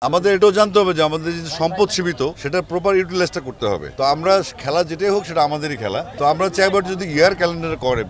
আমাদের এটাও জানতে হবে যে আমাদের যে সম্পদ সীমিত সেটা প্রপার ইউটিলাইজটা করতে হবে। তো আমরা খেলা যেটাই হোক সেটা আমাদেরই খেলা। তো আমরা চাইবার যদি ইয়ার ক্যালেন্ডার করে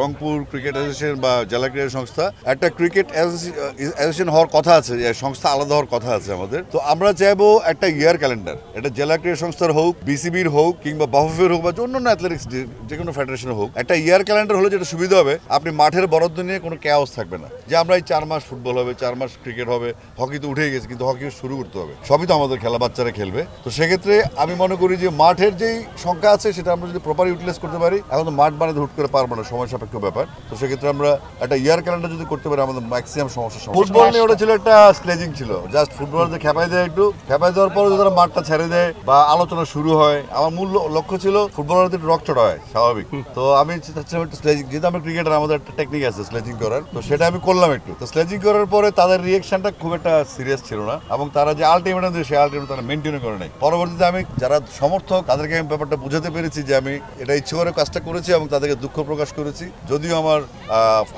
রংপুর ক্রিকেট অ্যাসোসিয়েশন বা জেলা ক্রীড়া সংস্থা একটা ক্রিকেট অ্যাসোসিয়েশন হওয়ার কথা আছে, সংস্থা আলাদা হওয়ার কথা আছে আমাদের। তো আমরা চাইবো একটা ইয়ার ক্যালেন্ডার, এটা জেলা ক্রীড়া সংস্থার হোক, বিসিবির হোক, কিংবা বাফুফের হোক, বা অন্যান্য অ্যাথলেটিক্স যে কোনো ফেডারেশনের হোক, একটা ইয়ার ক্যালেন্ডার হলে যেটা সুবিধা হবে, আপনি মাঠের বরাদ্দ নিয়ে কোনো ক্যাওস থাকবে না যে আমরা এই 4 মাস ফুটবল হবে, 4 মাস ক্রিকেট হবে, হকি তো উঠেই গেছে কিন্তু হকি শুরু করতে হবে, সবই তো আমাদের খেলা, বাচ্চারা খেলবে। তো সেক্ষেত্রে আমি মনে করি যে মাঠের যেই সংখ্যা আছে সেটা আমরা যদি প্রপার ইউটিলাইজ করতে পারি, এখন তো মাঠ বানাতে হুট করে পারবো না, সময় সাপেক্ষ ব্যাপার। তো সেক্ষেত্রে আমরা একটা ইয়ার ক্যালেন্ডার যদি করতে পারি আমাদের ম্যাক্সিমাম সমস্যা। ফুটবল নিয়ে ওটা ছিল একটা স্লেজিং ছিল, জাস্ট ফুটবলারদের খেপাই দেয়, একটু খেপাই দেওয়ার পরে যদি তারা মাঠটা ছেড়ে দেয় বা আলোচনা শুরু হয়। আমার মূল লক্ষ্য ছিল ফুটবলারদের একটু রকচটা হয়, স্বাভাবিক। তো আমি চাচ্ছিলাম একটু স্লেজিং, যেহেতু আমরা ক্রিকেটার আমাদের একটা টেকনিক আছে স্লেজিং করার, তো সেটা আমি করলাম একটু। তো স্লেজিং করার পরে তাদের রিয়েকশনটা খুব একটা সিরিয়াস ছিল না, এবং তারা যে আলটিমেটাম দিয়ে সেই আলটিমেটাম তারা মেনটেন করে নাই। পরবর্তীতে আমি যারা সমর্থক তাদেরকে আমি ব্যাপারটা বুঝাতে পেরেছি যে আমি এটা ইচ্ছে করে কাজটা করেছি এবং তাদেরকে দুঃখ প্রকাশ করেছি। যদিও আমার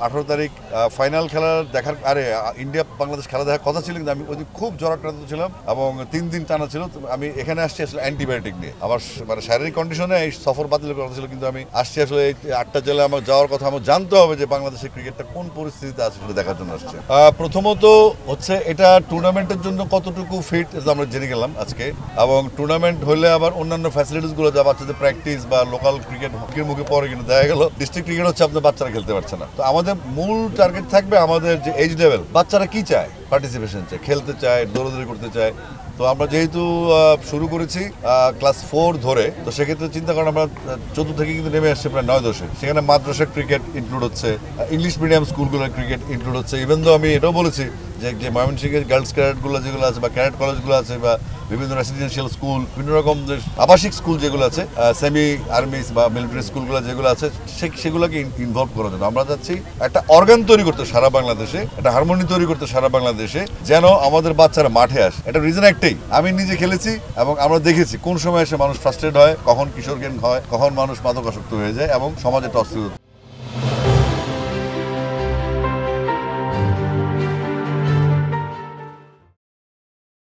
18 তারিখ ফাইনাল খেলার দেখার ইন্ডিয়া বাংলাদেশ খেলা দেখার কথা ছিল, কিন্তু আমি ওই খুব জ্বরাক্রান্ত ছিলাম এবং 3 দিন টানা ছিল। আমি এখানে আসছি আসলে অ্যান্টিবায়োটিক নিয়ে, আমার মানে শারীরিক কন্ডিশনে এই সফর বাতিলের কথা ছিল, কিন্তু আমি আসছি আসলে এই 8টা জেলায় আমার যাওয়ার কথা। আমার জানতে হবে যে বাংলাদেশের ক্রিকেটটা কোন পরিস্থিতিতে আছে সেটা দেখার জন্য আসছে। প্রথমত হচ্ছে এটা টুর্নামেন্টের জন্য কতটুকু ফিট আমরা জেনে গেলাম আজকে, এবং টুর্নামেন্ট হলে আবার অন্যান্য ফ্যাসিলিটিস গুলো যা বাচ্চাদের প্র্যাকটিস বা লোকাল ক্রিকেট হকির মুখে পরে, কিন্তু দেখা গেল ডিস্ট্রিক্ট ক্রিকেট হচ্ছে আপনার বাচ্চারা খেলতে পারছে না। তো আমাদের মূল টার্গেট থাকবে আমাদের যে এজ লেভেল, বাচ্চারা কি চায়, পার্টিসিপেশন চায়, খেলতে চায়, দৌড়াদৌড়ি করতে চায়। তো আমরা যেহেতু শুরু করেছি ক্লাস 4 ধরে, তো সেক্ষেত্রে চিন্তা করেন আমরা 14 থেকে কিন্তু নেমে আসছে প্রায় 9-10-এ। সেখানে মাদ্রাসার ক্রিকেট ইনক্লুড হচ্ছে, ইংলিশ মিডিয়াম স্কুলগুলোর ক্রিকেট ইনক্লুড হচ্ছে। ইভেন তো আমি এটাও বলেছি যে ময়মনসিংহের গার্লস ক্যাডেটগুলো যেগুলো আছে বা ক্যাডেট কলেজগুলো আছে বা বিভিন্ন রেসিডেন্সিয়াল স্কুল, বিভিন্ন রকম যে আবাসিক স্কুল যেগুলো আছে, সেমি আর্মিস বা মিলিটারি স্কুলগুলো যেগুলো আছে, সেগুলোকে ইনভলভ করার জন্য আমরা চাচ্ছি একটা অর্গান তৈরি করতে সারা বাংলাদেশে, একটা হারমোনি তৈরি করতে সারা বাংলাদেশে, যেন আমাদের বাচ্চারা মাঠে আসে। এটা রিজন একটাই, আমি নিজে খেলেছি এবং আমরা দেখেছি কোন সময় এসে মানুষ ফ্রাস্ট্রেট হয়, কখন কিশোর জ্ঞান হয়, কখন মানুষ মাদকাসক্ত হয়ে যায় এবং সমাজে টস